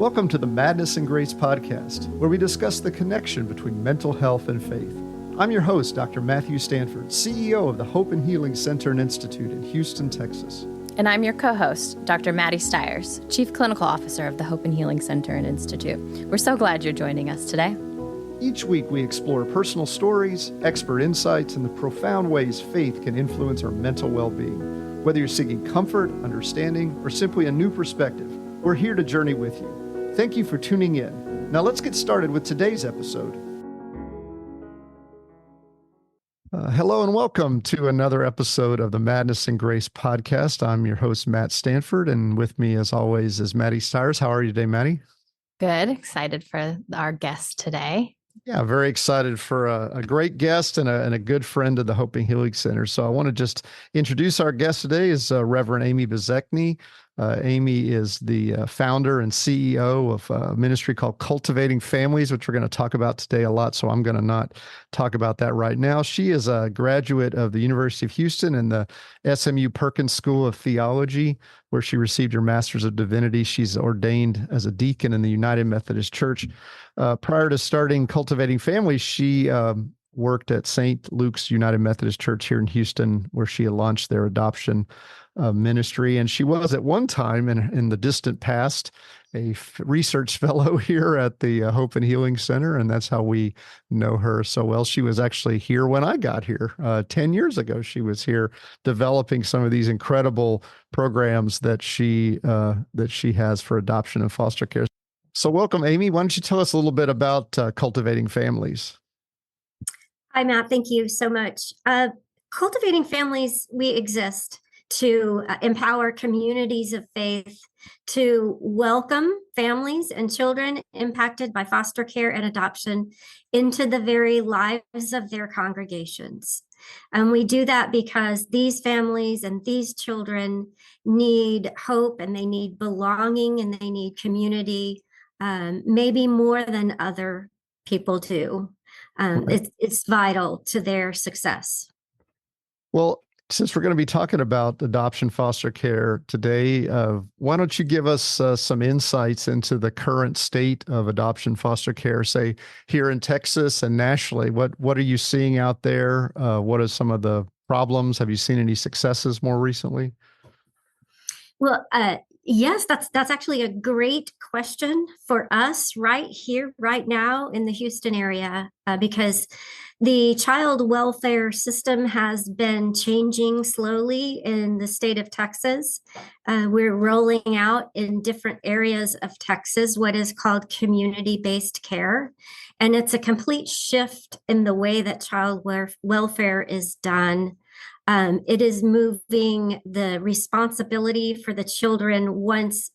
Welcome to the Madness and Grace podcast, where we discuss the connection between mental health and faith. I'm your host, Dr. Matthew Stanford, CEO of the Hope and Healing Center and Institute in Houston, Texas. And I'm your co-host, Dr. Maddie Stiers, Chief Clinical Officer of the Hope and Healing Center and Institute. We're so glad you're joining us today. Each week, we explore personal stories, expert insights, and the profound ways faith can influence our mental well-being. Whether you're seeking comfort, understanding, or simply a new perspective, we're here to journey with you. Thank you for tuning in. Now let's get started with today's episode. Hello and welcome to another episode of the Madness and Grace podcast. I'm your host, Matt Stanford, and with me, as always, is Maddie Stiers. How are you today, Maddie? Good. Excited for our guest today. Yeah, very excited for a great guest and a good friend of the Hope and Healing Center. So I want to just introduce our guest today is Reverend Amy Bezecny. Amy is the founder and CEO of a ministry called Cultivating Families, which we're going to talk about today a lot. So I'm going to not talk about that right now. She is a graduate of the University of Houston and the SMU Perkins School of Theology, where she received her Master's of Divinity. She's ordained as a deacon in the United Methodist Church. Prior to starting Cultivating Families, she worked at St. Luke's United Methodist Church here in Houston, where she launched their adoption ministry. And she was at one time in the distant past a research fellow here at the Hope and Healing Center. And that's how we know her so well. She was actually here when I got here 10 years ago. She was here developing some of these incredible programs that she has for adoption and foster care. So welcome, Amy. Why don't you tell us a little bit about Cultivating Families? Hi, Matt. Thank you so much. Cultivating Families, we exist to empower communities of faith, to welcome families and children impacted by foster care and adoption into the very lives of their congregations. And we do that because these families and these children need hope and they need belonging and they need community, maybe more than other people do. It's vital to their success. Well, since we're going to be talking about adoption foster care today, why don't you give us some insights into the current state of adoption foster care, say here in Texas and nationally? What are you seeing out there? What are some of the problems? Have you seen any successes more recently? Well, yes, that's actually a great question for us right here, right now in the Houston area, because the child welfare system has been changing slowly in the state of Texas. We're rolling out in different areas of Texas what is called community-based care. And it's a complete shift in the way that child welfare is done. It is moving the responsibility for the children once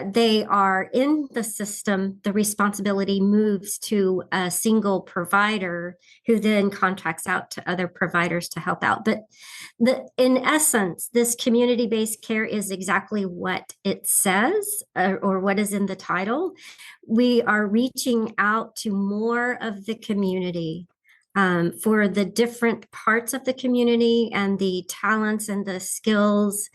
they are in the system, the responsibility moves to a single provider who then contracts out to other providers to help out. But in essence, this community-based care is exactly what it says or what is in the title. We are reaching out to more of the community for the different parts of the community and the talents and the skills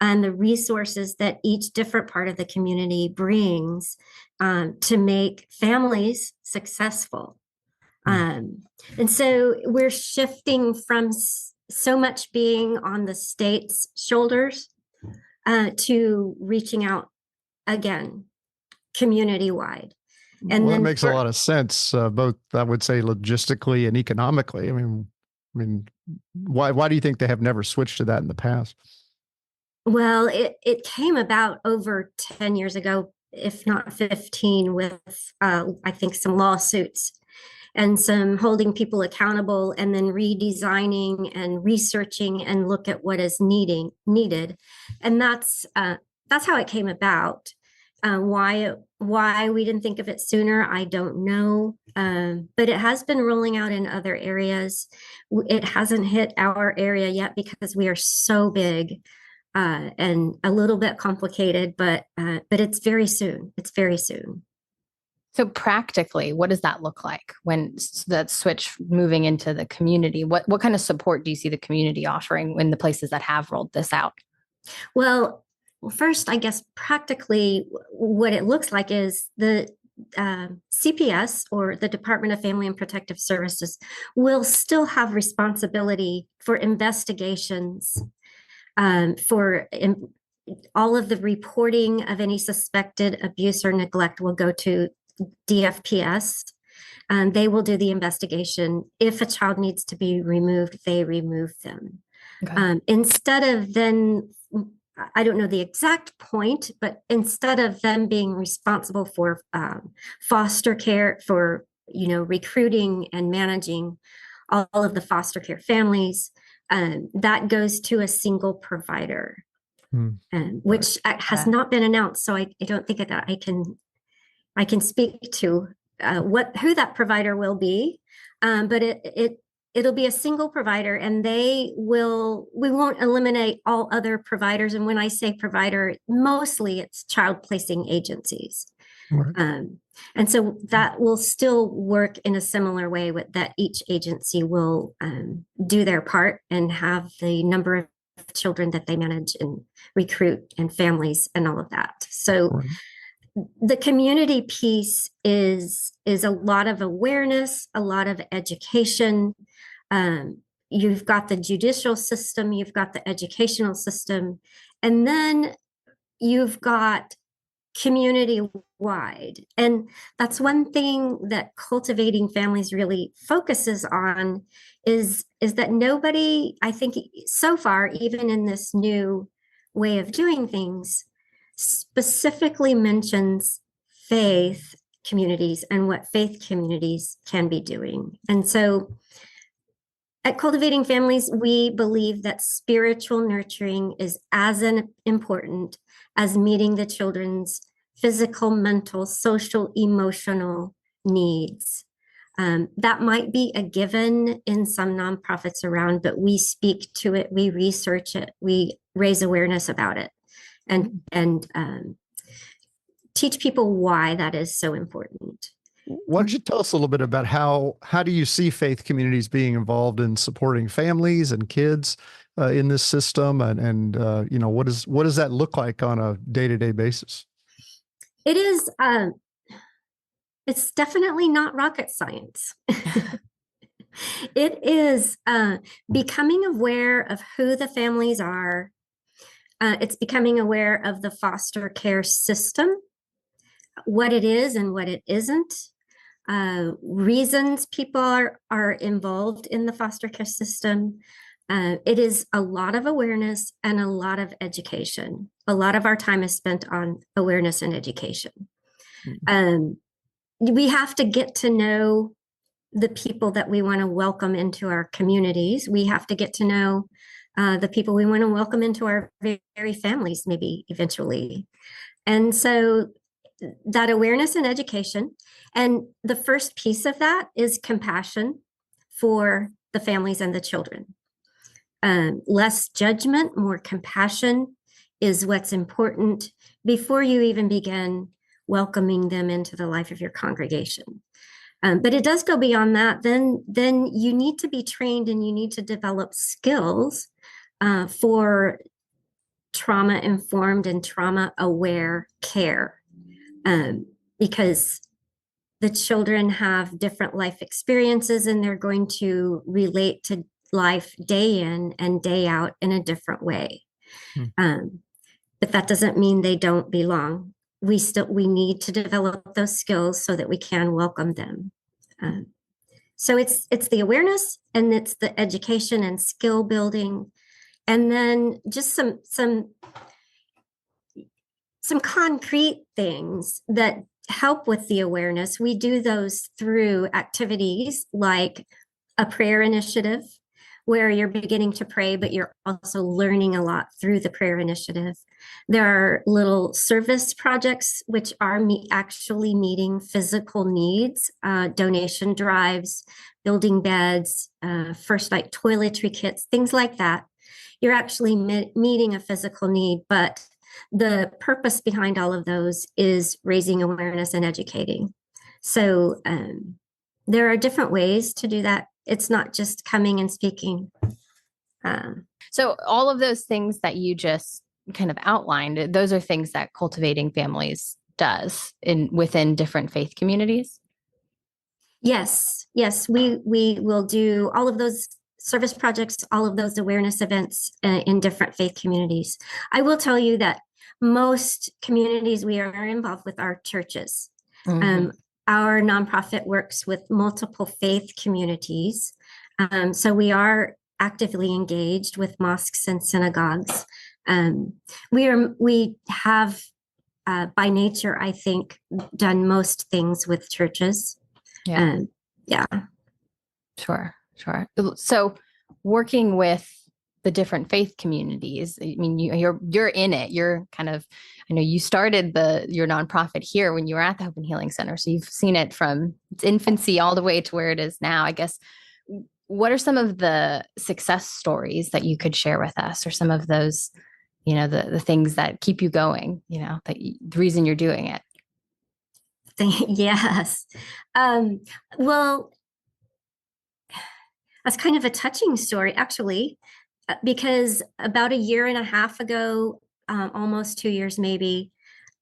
and the resources that each different part of the community brings to make families successful. And so we're shifting from so much being on the state's shoulders to reaching out again, community-wide. And well, that makes a lot of sense, both, I would say, logistically and economically. I mean, why do you think they have never switched to that in the past? Well, it came about over 10 years ago, if not 15, with, I think, some lawsuits and some holding people accountable and then redesigning and researching and look at what is needed. And that's how it came about. Why we didn't think of it sooner, I don't know. But it has been rolling out in other areas. It hasn't hit our area yet because we are so big. And a little bit complicated, but it's very soon. It's very soon. So practically, what does that look like when that switch moving into the community? What kind of support do you see the community offering in the places that have rolled this out? Well, Well, first, I guess practically what it looks like is the CPS, or the Department of Family and Protective Services, will still have responsibility for investigations, all of the reporting of any suspected abuse or neglect will go to DFPS. They will do the investigation. If a child needs to be removed, they remove them. Okay. Instead of then, I don't know the exact point, but instead of them being responsible for foster care, for recruiting and managing all of the foster care families, that goes to a single provider, which has not been announced. So I don't think that I can speak to who that provider will be, but it'll be a single provider, and we won't eliminate all other providers. And when I say provider, mostly it's child placing agencies. Right. And so that will still work in a similar way, with that each agency will do their part and have the number of children that they manage and recruit and families and all of that. So right. The community piece is a lot of awareness, a lot of education. You've got the judicial system, you've got the educational system, and then you've got community wide. And that's one thing that Cultivating Families really focuses on, is that nobody, I think so far, even in this new way of doing things, specifically mentions faith communities and what faith communities can be doing. And so at Cultivating Families, we believe that spiritual nurturing is as important as meeting the children's physical, mental, social, emotional needs. That might be a given in some nonprofits around, but we speak to it, we research it, we raise awareness about it, and teach people why that is so important. Why don't you tell us a little bit about how do you see faith communities being involved in supporting families and kids in this system, and what does that look like on a day-to-day basis? It is. It's definitely not rocket science. It is becoming aware of who the families are. It's becoming aware of the foster care system, what it is and what it isn't, reasons people are involved in the foster care system. It is a lot of awareness and a lot of education. A lot of our time is spent on awareness and education. We have to get to know the people that we want to welcome into our communities. We have to get to know the people we want to welcome into our very families, maybe eventually. And so that awareness and education. And the first piece of that is compassion for the families and the children. Less judgment, more compassion is what's important before you even begin welcoming them into the life of your congregation. But it does go beyond that. Then you need to be trained, and you need to develop skills for trauma-informed and trauma-aware care, because the children have different life experiences, and they're going to relate to life day in and day out in a different way. But that doesn't mean they don't belong. We need to develop those skills so that we can welcome them. So it's the awareness, and it's the education and skill building, and then just some concrete things that help with the awareness. We do those through activities like a prayer initiative, where you're beginning to pray, but you're also learning a lot through the prayer initiative. There are little service projects which are actually meeting physical needs, donation drives, building beds, first night toiletry kits, things like that. You're actually meeting a physical need, but the purpose behind all of those is raising awareness and educating. So there are different ways to do that. It's not just coming and speaking. So all of those things that you just kind of outlined, those are things that Cultivating Families does within different faith communities. Yes, we will do all of those service projects, all of those awareness events in different faith communities. I will tell you that most communities we are involved with are churches. Mm-hmm. Our nonprofit works with multiple faith communities. So we are actively engaged with mosques and synagogues. We have by nature, I think, done most things with churches. Yeah. Yeah. Sure. So working with the different faith communities, I mean, you're in it. You're kind of, I know you started your nonprofit here when you were at the Hope and Healing Center. So you've seen it from its infancy all the way to where it is now. I guess, what are some of the success stories that you could share with us, or some of those, the things that keep you going, the reason you're doing it? Yes. Well, that's kind of a touching story, actually, because about a year and a half ago, almost 2 years maybe,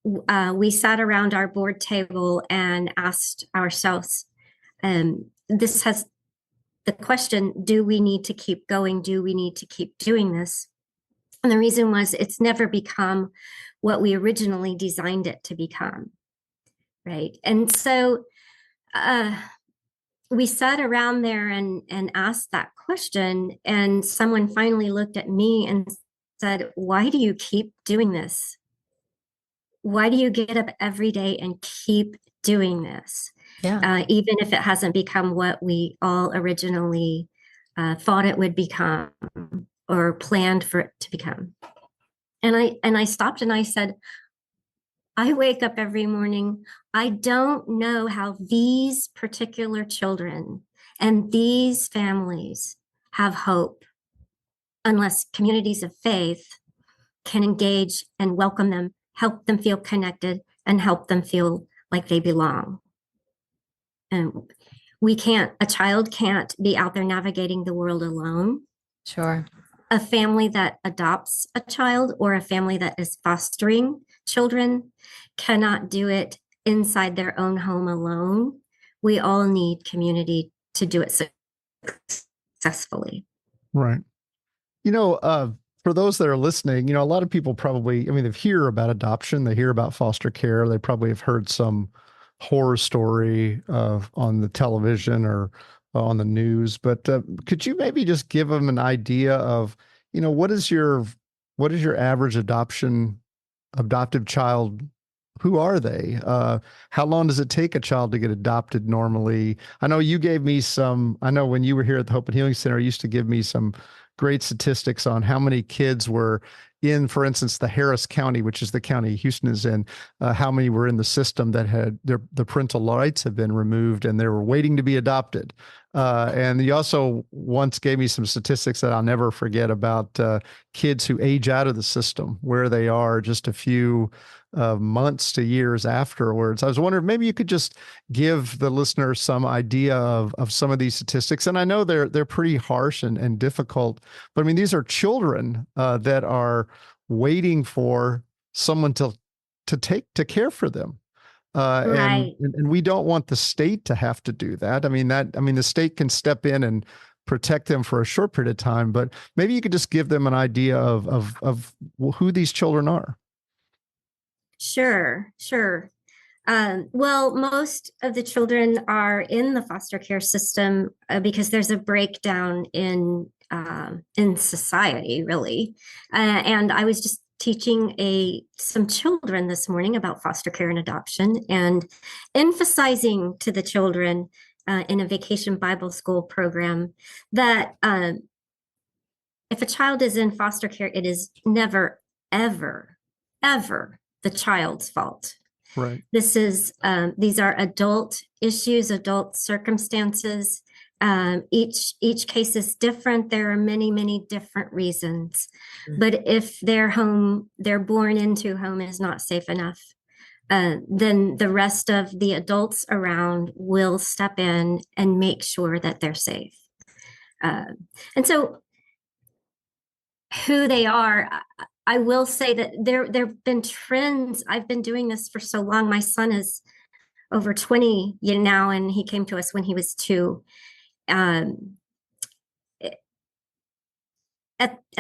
we sat around our board table and asked ourselves, the question, do we need to keep going? Do we need to keep doing this? And the reason was it's never become what we originally designed it to become. Right. And so we sat around there and asked that question. And someone finally looked at me and said, why do you keep doing this? Why do you get up every day and keep doing this? Yeah. Even if it hasn't become what we all originally thought it would become or planned for it to become. And I stopped and I said, I wake up every morning. I don't know how these particular children and these families have hope unless communities of faith can engage and welcome them, help them feel connected, and help them feel like they belong. And a child can't be out there navigating the world alone. Sure. A family that adopts a child or a family that is fostering children cannot do it inside their own home alone. We all need community to do it successfully. Right. For those that are listening, a lot of people probably, they hear about adoption, they hear about foster care, they probably have heard some horror story on the television or on the news. But could you maybe just give them an idea of, what is your average adoptive child? Who are they? How long does it take a child to get adopted normally? I know you gave me I know when you were here at the Hope and Healing Center, you used to give me some great statistics on how many kids were in, for instance, the Harris County, which is the county Houston is in, how many were in the system that had the parental rights have been removed and they were waiting to be adopted. And you also once gave me some statistics that I'll never forget about kids who age out of the system, where they are just a few months to years afterwards. I was wondering, maybe you could just give the listener some idea of some of these statistics. And I know they're pretty harsh and difficult, but these are children that are waiting for someone to care for them. Right. And we don't want the state to have to do that. The state can step in and protect them for a short period of time, but maybe you could just give them an idea of who these children are. Sure. Well, most of the children are in the foster care system because there's a breakdown in society, really. And I was just teaching some children this morning about foster care and adoption, and emphasizing to the children in a vacation Bible school program that if a child is in foster care, it is never, ever, ever the child's fault. Right. These are adult issues, adult circumstances. Each case is different. There are many, many different reasons. Mm-hmm. But if they're born into home is not safe enough, then the rest of the adults around will step in and make sure that they're safe. And so who they are, I will say that there've been trends. I've been doing this for so long. My son is over 20 now, and he came to us when he was 2. At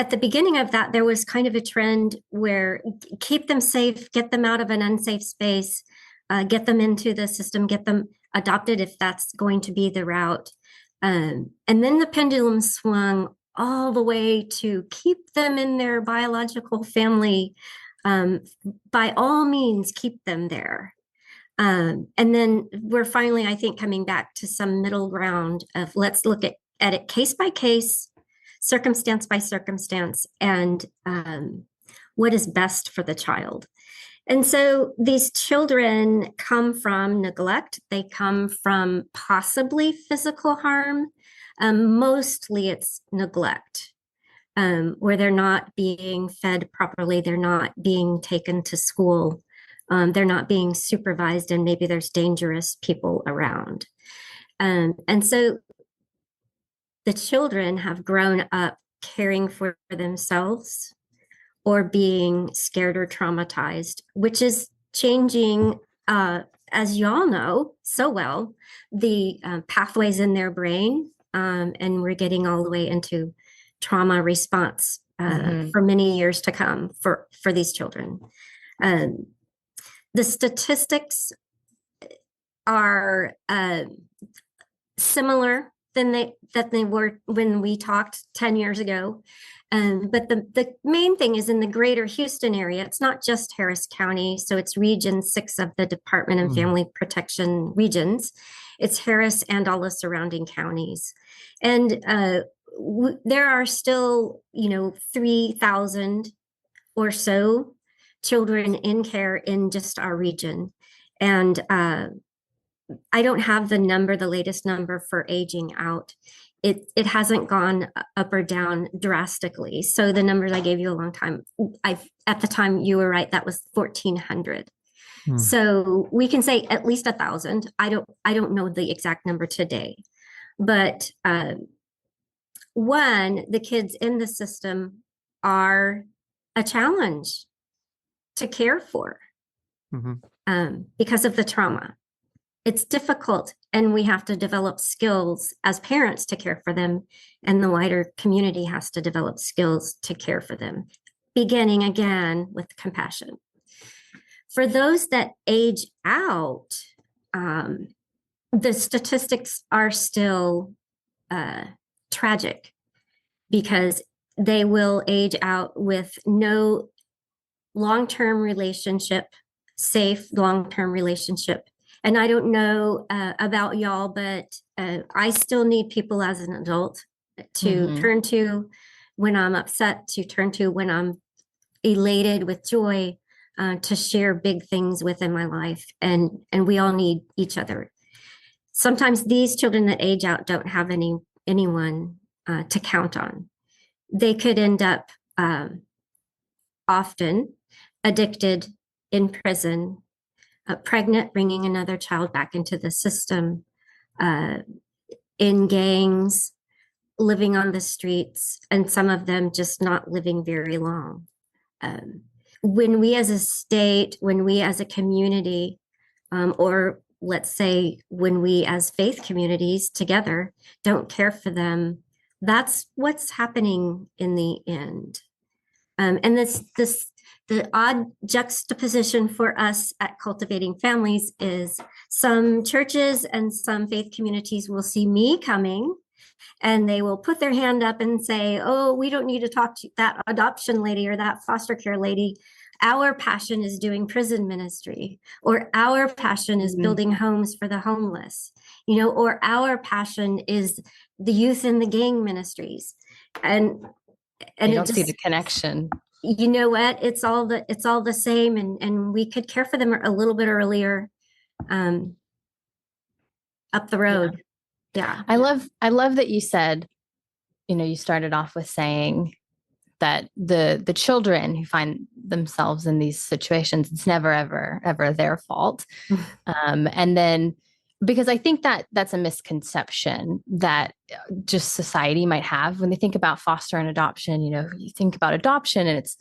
the beginning of that, there was kind of a trend where keep them safe, get them out of an unsafe space, get them into the system, get them adopted if that's going to be the route. And then the pendulum swung all the way to keep them in their biological family. By all means, keep them there. And then we're finally, I think, coming back to some middle ground of let's look at it case by case, circumstance by circumstance, and what is best for the child. And so these children come from neglect. They come from possibly physical harm. Mostly it's neglect, where they're not being fed properly. They're not being taken to school. They're not being supervised, and maybe there's dangerous people around. And so the children have grown up caring for themselves or being scared or traumatized, which is changing, as y'all know so well, the pathways in their brain. And we're getting all the way into trauma response for many years to come for these children. The statistics are similar than they were when we talked 10 years ago. But the main thing is in the greater Houston area. It's not just Harris County. So it's Region 6 of the Department of Family Protection regions. It's Harris and all the surrounding counties. And there are still, 3,000 or so children in care in just our region. And I don't have the latest number for aging out. It hasn't gone up or down drastically. So the numbers I gave you a long time, at the time you were right, that was 1,400. So we can say at least 1,000. I don't know the exact number today, but the kids in the system are a challenge to care for because of the trauma. It's difficult, and we have to develop skills as parents to care for them, and the wider community has to develop skills to care for them, beginning again with compassion. For those that age out, the statistics are still tragic because they will age out with no long-term relationship, safe long-term relationship. And I don't know about y'all, but I still need people as an adult to turn to when I'm upset, to turn to when I'm elated with joy, to share big things with in my life. And we all need each other. Sometimes these children that age out don't have anyone to count on. They could end up often addicted, in prison, pregnant, bringing another child back into the system, in gangs, living on the streets, and some of them just not living very long. When we as a state, when we as a community, or let's say when we as faith communities together don't care for them, that's what's happening in the end. And the odd juxtaposition for us at Cultivating Families is some churches and some faith communities will see me coming and they will put their hand up and say, oh, we don't need to talk to that adoption lady or that foster care lady. Our passion is doing prison ministry, or our passion is building homes for the homeless, or our passion is the youth in the gang ministries. And you don't see the connection. You know what? It's all the same, and we could care for them a little bit earlier, up the road. Yeah. I love that you said, you started off with saying that the children who find themselves in these situations, it's never, ever their fault. And then, because I think that that's a misconception that just society might have when they think about foster and adoption. You think about adoption and it's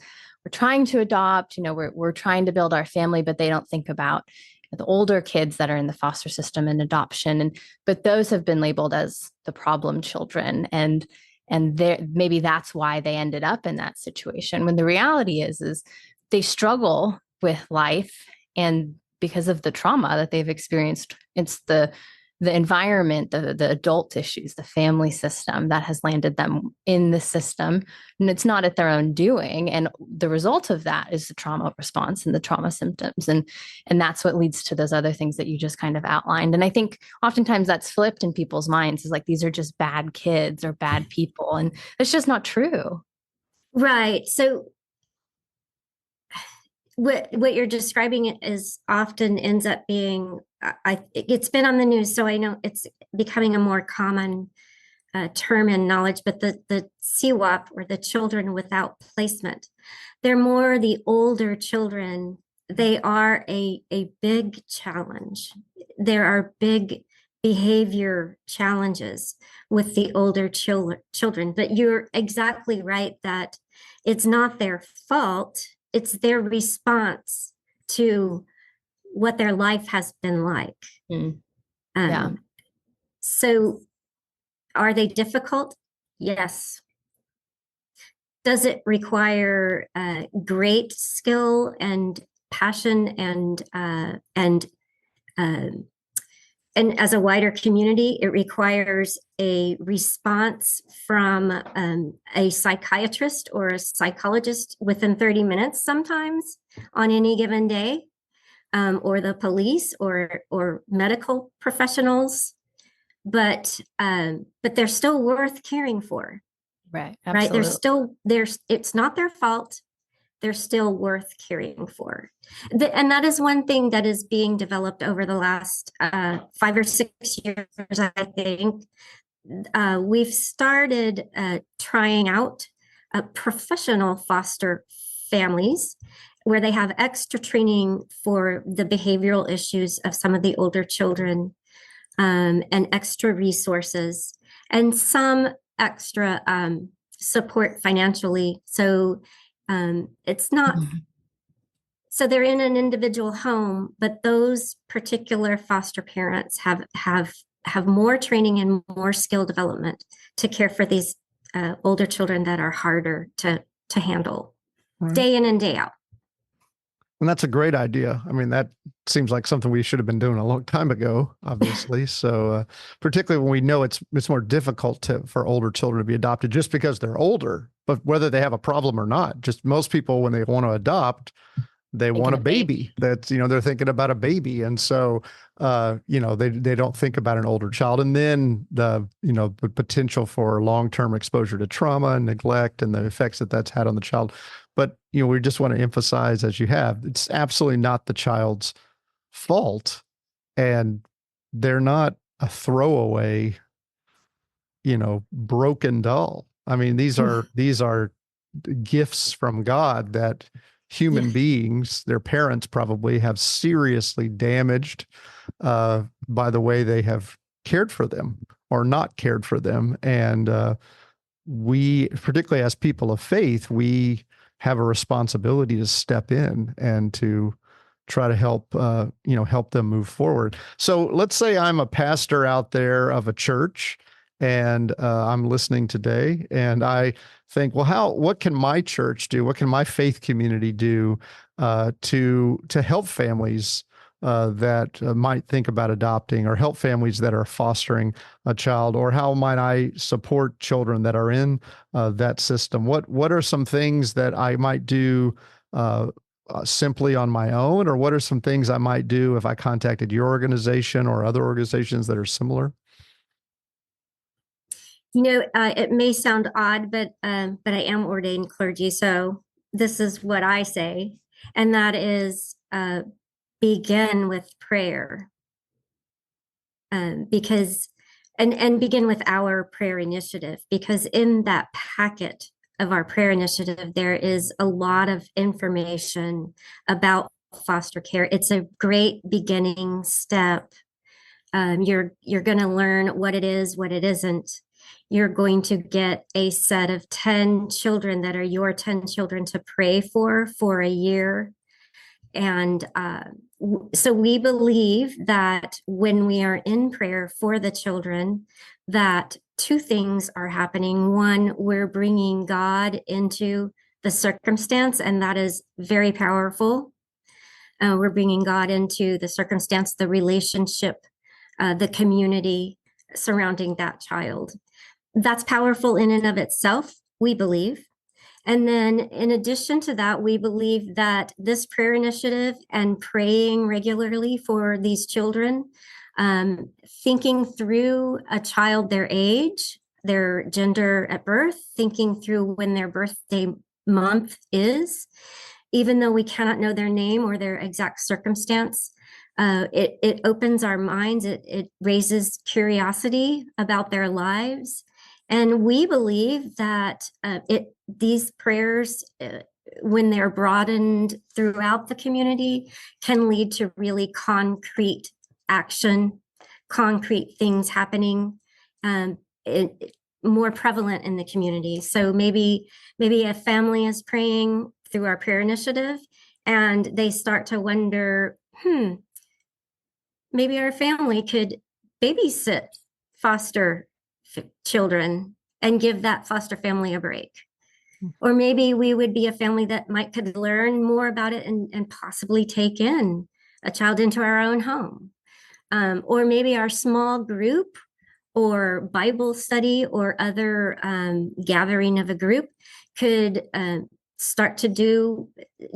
trying to adopt, we're trying to build our family, but they don't think about the older kids that are in the foster system and adoption. But those have been labeled as the problem children. And maybe that's why they ended up in that situation, when the reality is they struggle with life, and because of the trauma that they've experienced, it's the environment, the adult issues, the family system that has landed them in the system, and it's not at their own doing. And the result of that is the trauma response and the trauma symptoms, and that's what leads to those other things that you just kind of outlined. And I think oftentimes that's flipped in people's minds, is like, these are just bad kids or bad people, and it's just not true. Right. So what you're describing is often ends up being, it's been on the news, so I know it's becoming a more common term in knowledge, but the CWAP, or the children without placement, they're more the older children. They are a big challenge. There are big behavior challenges with the older children, but you're exactly right that it's not their fault. It's their response to what their life has been like. Yeah. So are they difficult? Yes. Does it require great skill and passion and as a wider community, it requires a response from a psychiatrist or a psychologist within 30 minutes sometimes on any given day, or the police or medical professionals. But they're still worth caring for. Right. Absolutely. Right. It's not their fault. They're still worth caring for. And that is one thing that is being developed over the last 5 or 6 years, I think. We've started trying out professional foster families, where they have extra training for the behavioral issues of some of the older children, and extra resources, and some extra support financially. So it's not, so they're in an individual home, but those particular foster parents have more training and more skill development to care for these older children that are harder to handle, right, day in and day out. And that's a great idea. I mean, that seems like something we should have been doing a long time ago, obviously. So particularly when we know it's more difficult for older children to be adopted just because they're older, but whether they have a problem or not. Just most people, when they want to adopt, they want a baby. That's, they're thinking about a baby. And so, they don't think about an older child. And then the potential for long-term exposure to trauma and neglect and the effects that that's had on the child. But, we just want to emphasize, as you have, it's absolutely not the child's fault. And they're not a throwaway, broken doll. I mean, these are gifts from God that human beings, their parents probably, have seriously damaged by the way they have cared for them or not cared for them. And we, particularly as people of faith, we have a responsibility to step in and to try to help them move forward. So let's say I'm a pastor out there of a church, and I'm listening today, and I think, well, what can my church do? What can my faith community do to help families that might think about adopting, or help families that are fostering a child? Or how might I support children that are in that system? What are some things that I might do simply on my own? Or what are some things I might do if I contacted your organization or other organizations that are similar? It may sound odd, but I am ordained clergy, so this is what I say, and that is begin with prayer, because and begin with our prayer initiative, because in that packet of our prayer initiative there is a lot of information about foster care. It's a great beginning step. You're going to learn what it is, what it isn't. you're going to get a set of 10 children that are your 10 children to pray for a year. And so we believe that when we are in prayer for the children, that two things are happening. One, we're bringing God into the circumstance, and that is very powerful. We're bringing God into the circumstance, the relationship, the community surrounding that child. That's powerful in and of itself, we believe. And then in addition to that, we believe that this prayer initiative and praying regularly for these children, thinking through a child, their age, their gender at birth, thinking through when their birthday month is, even though we cannot know their name or their exact circumstance, it opens our minds. It raises curiosity about their lives. And we believe that these prayers, when they're broadened throughout the community, can lead to really concrete action, concrete things happening, more prevalent in the community. So maybe a family is praying through our prayer initiative, and they start to wonder, maybe our family could babysit foster children and give that foster family a break. Or maybe we would be a family that could learn more about it and possibly take in a child into our own home. Or maybe our small group or Bible study or other gathering of a group could start to do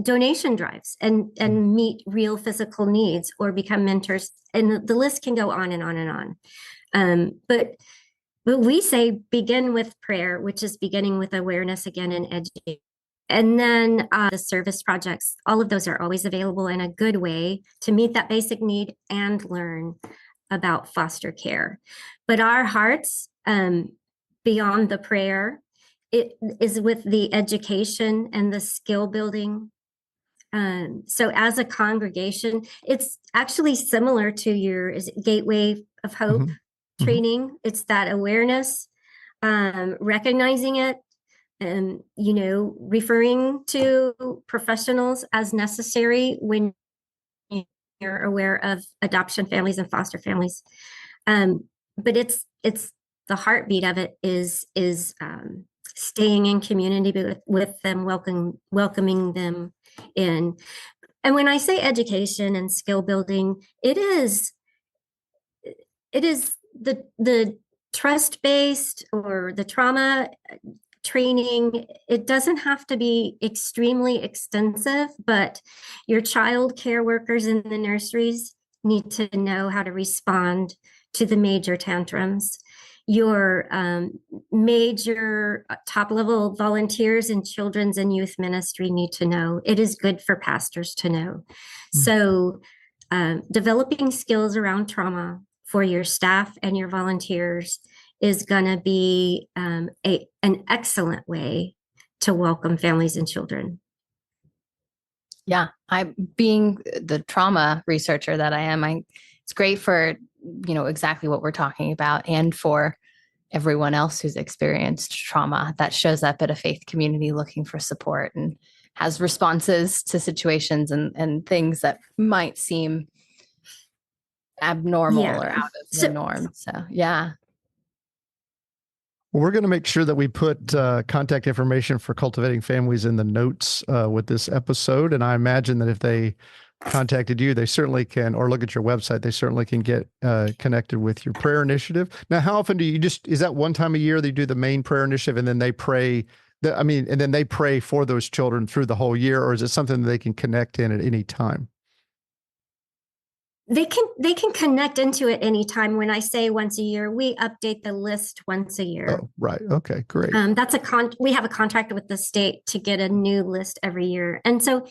donation drives and meet real physical needs or become mentors. And the list can go on and on and on. But we say begin with prayer, which is beginning with awareness again and education. And then the service projects, all of those are always available in a good way to meet that basic need and learn about foster care. But our hearts, beyond the prayer, it is with the education and the skill building. So as a congregation, it's actually similar to your Gateway of Hope training. It's that awareness, recognizing it, and referring to professionals as necessary when you're aware of adoption families and foster families. But it's the heartbeat of it is staying in community with them, welcoming them in. And when I say education and skill building, it is the trust-based or the trauma training. It doesn't have to be extremely extensive, but your child care workers in the nurseries need to know how to respond to the major tantrums. Your major top-level volunteers in children's and youth ministry need to know. It is good for pastors to know. So developing skills around trauma for your staff and your volunteers is going to be an excellent way to welcome families and children. Yeah, being the trauma researcher that I am, it's great for exactly what we're talking about, and for everyone else who's experienced trauma that shows up at a faith community looking for support and has responses to situations and things that might seem abnormal or out of the norm. So, yeah. Well, we're going to make sure that we put contact information for Cultivating Families in the notes with this episode. And I imagine that if they contacted you, they certainly can, or look at your website, they certainly can get connected with your prayer initiative. Now, how often do you is that one time a year they do the main prayer initiative and then they pray, and then they pray for those children through the whole year, or is it something that they can connect in at any time? They can connect into it anytime. When I say once a year, we update the list once a year. Oh, right. Okay, great. We have a contract with the state to get a new list every year. And so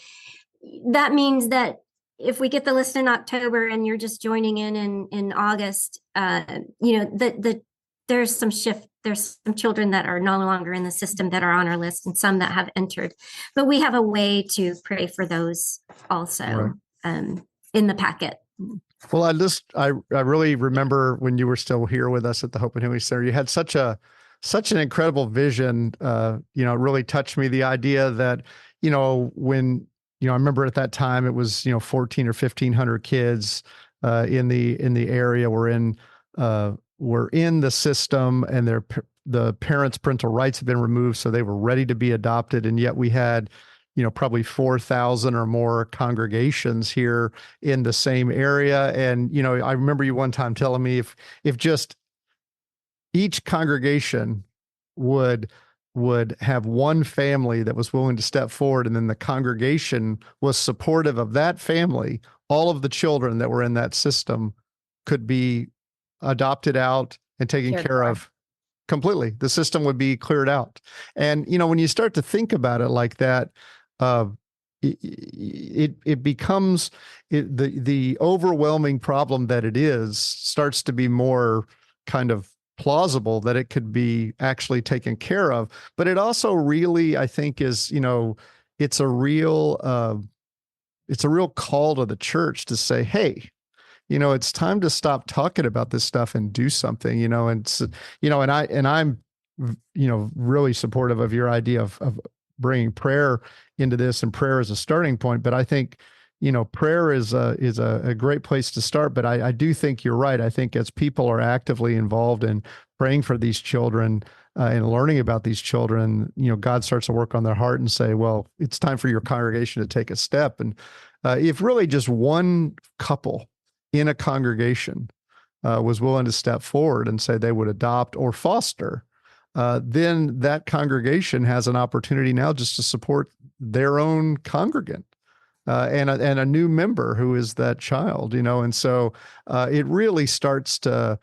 that means that if we get the list in October and you're just joining in August, there's some shift. There's some children that are no longer in the system that are on our list and some that have entered. But we have a way to pray for those also in the packet. Well, I really remember when you were still here with us at the Hope and Healing Center, you had such a such an incredible vision. It really touched me. The idea that, when, I remember at that time it was, 14 or 1,500 kids in the area were in the system, and the parents' parental rights had been removed, so they were ready to be adopted, and yet we had, probably 4,000 or more congregations here in the same area. And I remember you one time telling me if just each congregation would have one family that was willing to step forward, and then the congregation was supportive of that family, all of the children that were in that system could be adopted out and taken care of completely. The system would be cleared out. And, when you start to think about it like that, it becomes the overwhelming problem that it is starts to be more kind of plausible that it could be actually taken care of. But it also really, I think, is, it's a real call to the church to say, hey, it's time to stop talking about this stuff and do something, and I'm, really supportive of your idea of bringing prayer into this, and prayer is a starting point. But I think, prayer is a great place to start. But I do think you're right. I think as people are actively involved in praying for these children and learning about these children, God starts to work on their heart and say, well, it's time for your congregation to take a step. And if really just one couple in a congregation was willing to step forward and say they would adopt or foster, then that congregation has an opportunity now just to support their own congregant and a new member who is that child, and so it really starts to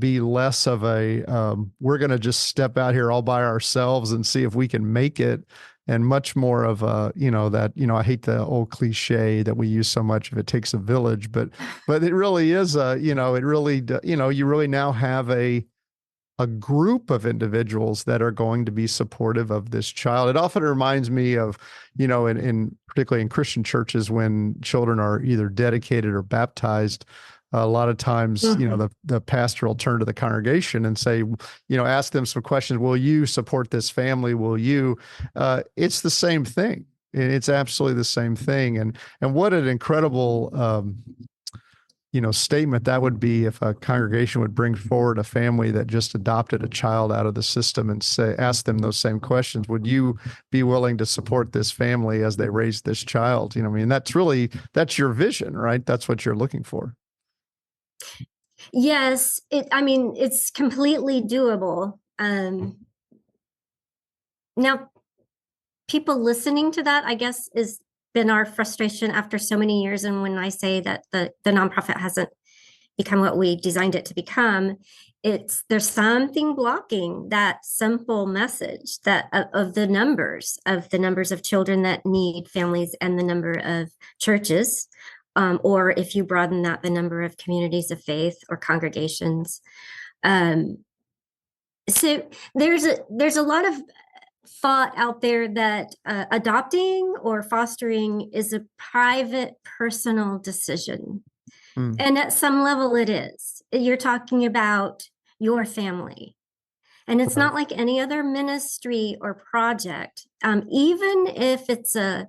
be less of a we're going to just step out here all by ourselves and see if we can make it, and much more of a, I hate the old cliche that we use so much, if it takes a village, but it really is you really now have a group of individuals that are going to be supportive of this child. It often reminds me of, in particularly in Christian churches, when children are either dedicated or baptized, a lot of times, the pastor will turn to the congregation and say, ask them some questions. Will you support this family? Will you? It's the same thing. It's absolutely the same thing. And what an incredible, statement that would be if a congregation would bring forward a family that just adopted a child out of the system and ask them those same questions. Would you be willing to support this family as they raise this child? That's your vision, right? That's what you're looking for. Yes, it's completely doable. Now, people listening to that, I guess, is been our frustration after so many years. And when I say that the nonprofit hasn't become what we designed it to become, there's something blocking that simple message that of the numbers of children that need families, and the number of churches, or if you broaden that, the number of communities of faith or congregations. So there's a lot of thought out there that adopting or fostering is a private, personal decision. And at some level it is. You're talking about your family. And it's not like any other ministry or project. Even if it's a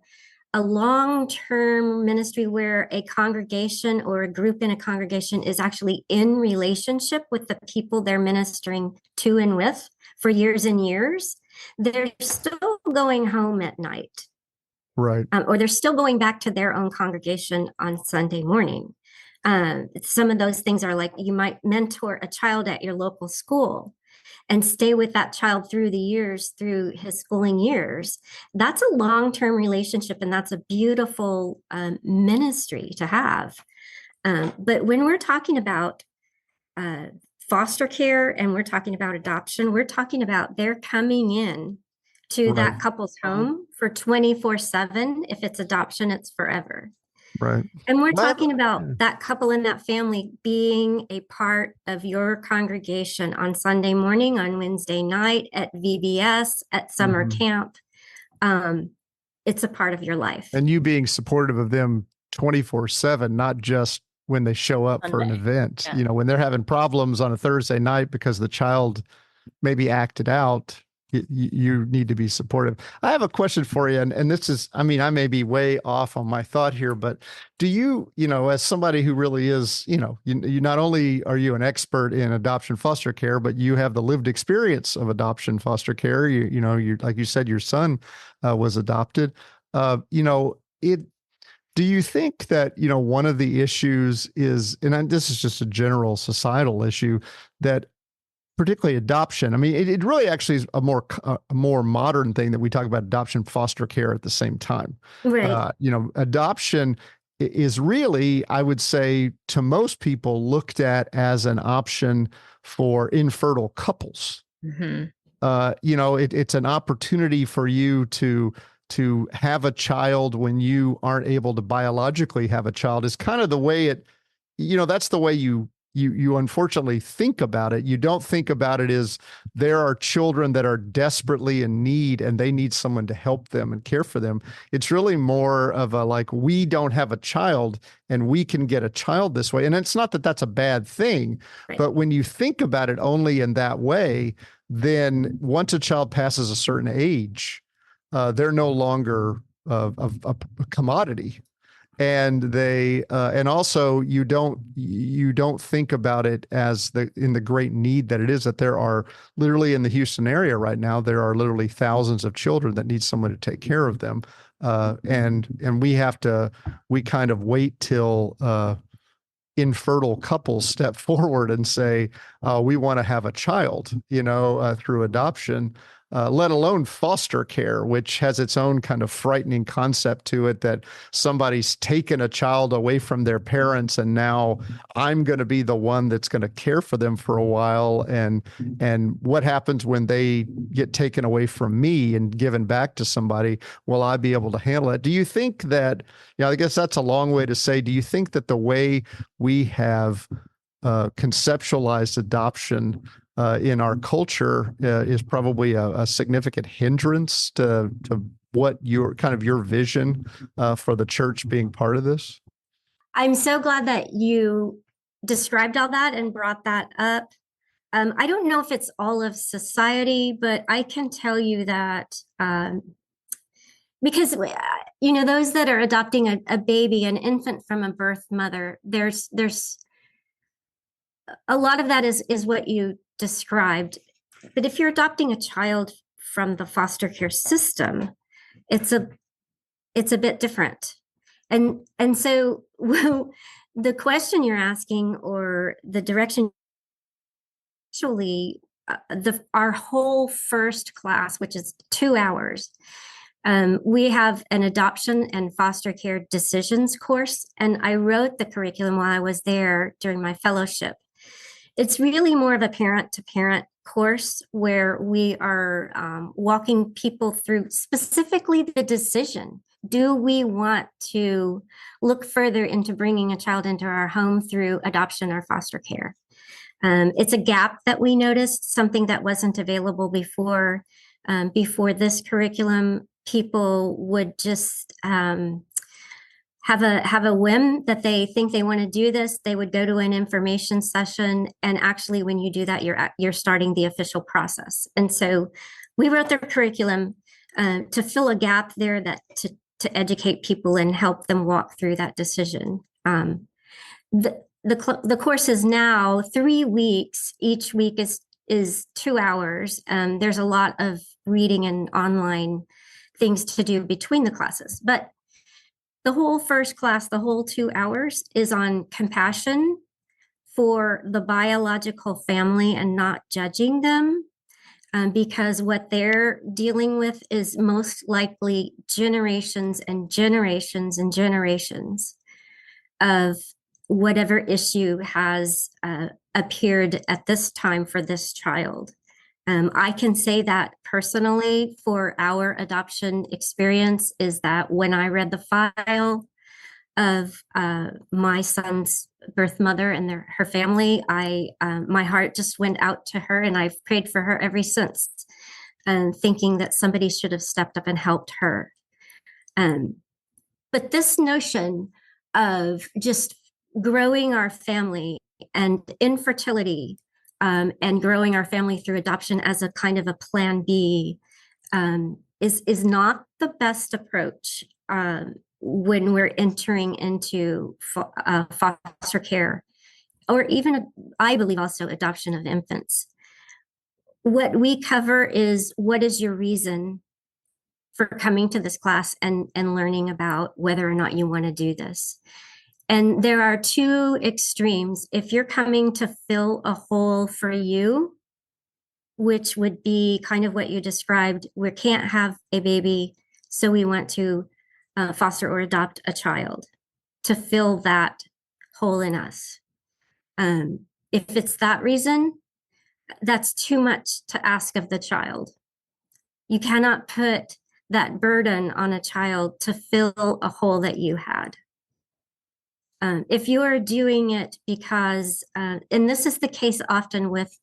long-term ministry where a congregation or a group in a congregation is actually in relationship with the people they're ministering to and with for years and years, they're still going home at night. Right. Or they're still going back to their own congregation on Sunday morning. Some of those things are like, you might mentor a child at your local school and stay with that child through the years, through his schooling years. That's a long-term relationship, and that's a beautiful ministry to have. But when we're talking about foster care and we're talking about adoption, we're talking about they're coming in to that couple's home for 24/7. If it's adoption, it's forever. Right. And we're talking about that couple and that family being a part of your congregation on Sunday morning, on Wednesday night, at VBS, at summer camp. It's a part of your life. And you being supportive of them 24/7, not just when they show up for an event. Yeah. When they're having problems on a Thursday night because the child maybe acted out, you need to be supportive. I have a question for you, and this is, I mean, I may be way off on my thought here, but do you, as somebody who really is, you not only are you an expert in adoption foster care, but you have the lived experience of adoption foster care. You like you said, your son was adopted. It. Do you think that, one of the issues is, and this is just a general societal issue, that particularly adoption. I mean, it really actually is a more modern thing that we talk about adoption, foster care at the same time. Right. Adoption is really, I would say, to most people, looked at as an option for infertile couples. Mm-hmm. It's an opportunity for you to have a child when you aren't able to biologically have a child. Is kind of the way that's the way you unfortunately think about it. You don't think about it as there are children that are desperately in need and they need someone to help them and care for them. It's really more of a, like, we don't have a child and we can get a child this way. And it's not that that's a bad thing, Right. but when you think about it only in that way, then once a child passes a certain age, they're no longer a commodity. And and also you don't think about it as in the great need that it is, that there are literally in the Houston area right now, there are literally thousands of children that need someone to take care of them. And we kind of wait till infertile couples step forward and say, we want to have a child, through adoption. Let alone foster care, which has its own kind of frightening concept to it, that somebody's taken a child away from their parents and now I'm going to be the one that's going to care for them for a while. And what happens when they get taken away from me and given back to somebody? Will I be able to handle it? Do you think that, I guess that's a long way to say, do you think that the way we have conceptualized adoption in our culture is probably a significant hindrance to what your vision for the church being part of this? I'm so glad that you described all that and brought that up. I don't know if it's all of society, but I can tell you that because those that are adopting a baby, an infant from a birth mother, there's a lot of that is what you described. But if you're adopting a child from the foster care system, it's a bit different. And so the question you're asking, or the direction, actually, our whole first class, which is 2 hours, we have an adoption and foster care decisions course, and I wrote the curriculum while I was there during my fellowship. It's really more of a parent-to-parent course where we are walking people through specifically the decision. Do we want to look further into bringing a child into our home through adoption or foster care? It's a gap that we noticed, something that wasn't available before. Before this curriculum, people would just have a whim that they think they want to do this. They would go to an information session, and actually, when you do that, you're starting the official process. And so, we wrote the curriculum to fill a gap there, that to educate people and help them walk through that decision. The course is now 3 weeks. Each week is 2 hours. There's a lot of reading and online things to do between the classes, but the whole first class, the whole 2 hours, is on compassion for the biological family and not judging them, because what they're dealing with is most likely generations and generations and generations of whatever issue has appeared at this time for this child. I can say that personally for our adoption experience, is that when I read the file of my son's birth mother and her family, my heart just went out to her, and I've prayed for her ever since, thinking that somebody should have stepped up and helped her. But this notion of just growing our family and infertility, and growing our family through adoption as a kind of a plan B is not the best approach when we're entering into foster care, or even, I believe, also adoption of infants. What we cover is, what is your reason for coming to this class and learning about whether or not you want to do this? And there are two extremes. If you're coming to fill a hole for you, which would be kind of what you described, we can't have a baby, so we want to foster or adopt a child to fill that hole in us. If it's that reason, that's too much to ask of the child. You cannot put that burden on a child to fill a hole that you had. If you are doing it because, and this is the case often with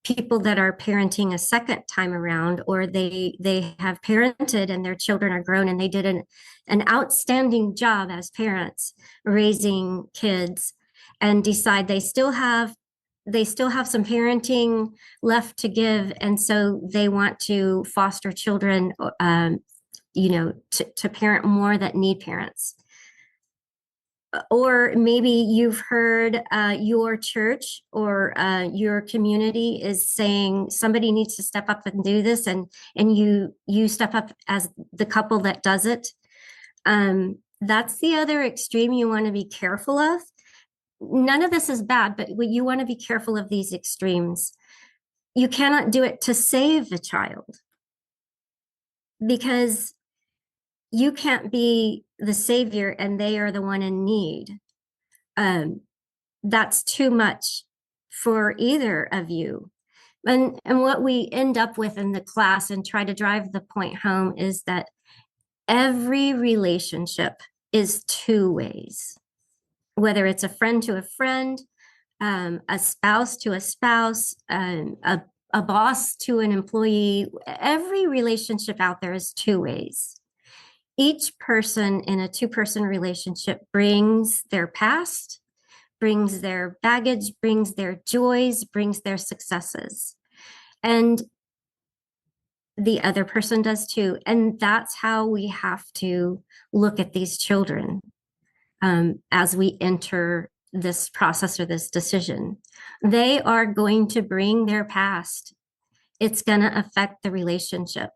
people that are parenting a second time around, or they have parented and their children are grown and they did an outstanding job as parents raising kids, and decide they still have some parenting left to give, and so they want to foster children, to parent more that need parents. Or maybe you've heard your church or your community is saying somebody needs to step up and do this, and you step up as the couple that does it. That's the other extreme you want to be careful of. None of this is bad, but you want to be careful of these extremes. You cannot do it to save a child, because you can't be the savior and they are the one in need. That's too much for either of you. And what we end up with in the class, and try to drive the point home, is that every relationship is two ways. Whether it's a friend to a friend, a spouse to a spouse, a boss to an employee, every relationship out there is two ways. Each person in a two-person relationship brings their past, brings their baggage, brings their joys, brings their successes. And the other person does too. And that's how we have to look at these children as we enter this process or this decision. They are going to bring their past. It's going to affect the relationship.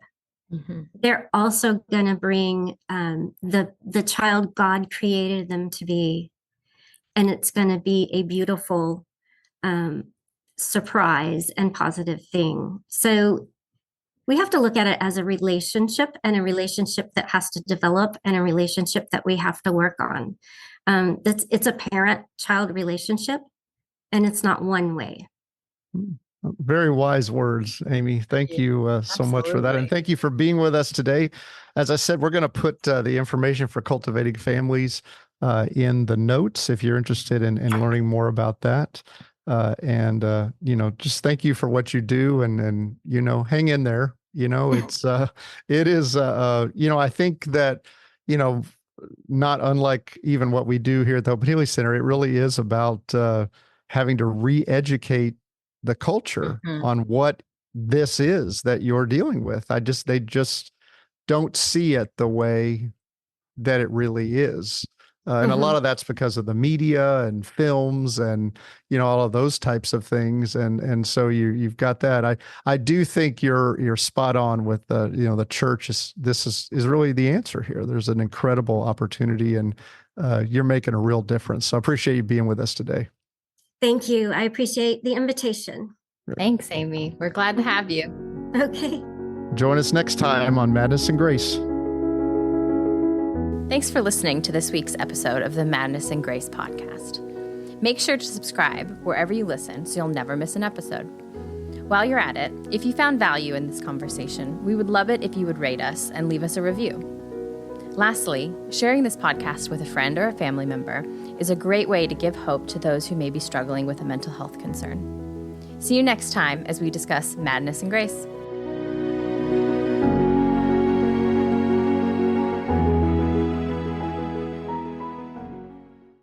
Mm-hmm. They're also going to bring the child God created them to be. And it's going to be a beautiful surprise and positive thing. So we have to look at it as a relationship, and a relationship that has to develop, and a relationship that we have to work on. It's a parent-child relationship, and it's not one way. Very wise words, Amy. Thank you so much for that. And thank you for being with us today. As I said, we're going to put the information for Cultivating Families in the notes if you're interested in learning more about that. Just thank you for what you do, and hang in there. It is, I think that, not unlike even what we do here at the Hope and Healing Center, it really is about having to re-educate the culture on what this is that you're dealing with. They just don't see it the way that it really is. And a lot of that's because of the media and films and, all of those types of things. And so you've got that. I do think you're spot on with the church is really the answer here. There's an incredible opportunity, and you're making a real difference. So I appreciate you being with us today. Thank you. I appreciate the invitation. Thanks, Amy. We're glad to have you. Okay. Join us next time on Madness and Grace. Thanks for listening to this week's episode of the Madness and Grace podcast. Make sure to subscribe wherever you listen so you'll never miss an episode. While you're at it, if you found value in this conversation, we would love it if you would rate us and leave us a review. Lastly, sharing this podcast with a friend or a family member is a great way to give hope to those who may be struggling with a mental health concern. See you next time as we discuss Madness and Grace.